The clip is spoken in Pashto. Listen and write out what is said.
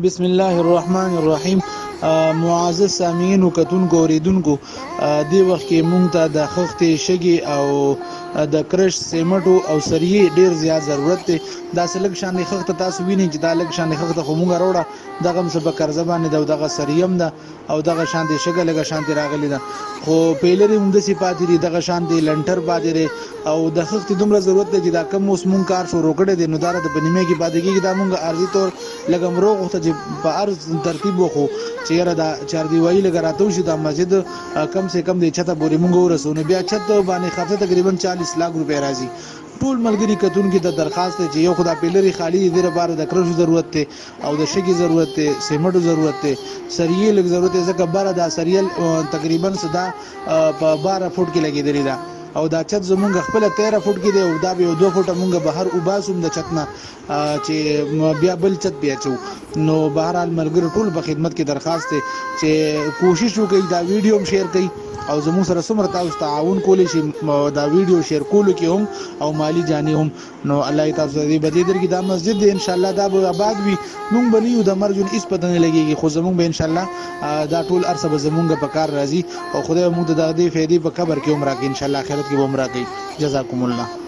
بسم الله الرحمن الرحیم. معزز سامعین او کتونکو اوریدونکو، دی وخت کې مونږ ته د خښتې شګې او د کرش سیمټو او سریې ډیر زیات ضرورت دی. دا سلګ شان خښته تاسو وینئ چې دا لګ شان خښته خو مونږ راوړه دغه هم څه په قرضه باندې ده او دغه سریم ده او دغه شان دی شګه لګه شان دی راغلی ده، خو پیلري هم داسې پاتې دي، دغه شان دی لنټر پاتې دی او د خښتې دومره ضرورت دی چې دا کم اوس مونږ کار شروع کړی دی نو دا د په نیمه کې پاتې کېږي. دا مونږ عرضي طور لږ هم روغ ته چې په عرض ترتیب وخو چې یاره دا چاردیوایي لږ راته وشي، دا مسجد کم سے کم د چته پورې مونږ ورسو نو بیا چت باندې خرڅه تقریبا 40 لک روپۍ راځي. ټول ملګری کتونکو ته درخواست دی چې یو خدای پیلري خالی دی لپاره د کرشو ضرورت دی او د شګي ضرورت دی، سیمټو ضرورت دی، سریې لږ ضرورت دی ځکه بار دا سریل تقریبا صدا په 12 فوټ کې لګیدلی ده او دا چت زمونږ خپل 13 فوټ کې دی او دا به 2 فوټه مونږ بهر وباسوم د چت نه چې بیا بل چت بیا چو. نو بهرحال ملګری ټول په خدمت کې درخواست دی چې کوشش وکړئ دا ویډیو هم شیر کړئ او زموږ سره څومره تاسو تعاون کولی شي دا ویډیو شیر کولو کې هم او مالی جاني هم. نو الله تاسو دې بدلی درکې. دا مسجد دی ان شاء الله دا به آباد وي، مونږ به نه یو د مرجون هیڅ پته نه لګېږي، خو زمونږ به ان شاء الله دا ټول ارسه به زمونږ په کار راځي او خدای موږ د دې فائدې په قبر کې هم راکړي ان شاء الله، آخرت کې به هم راکړي. جزاکم الله.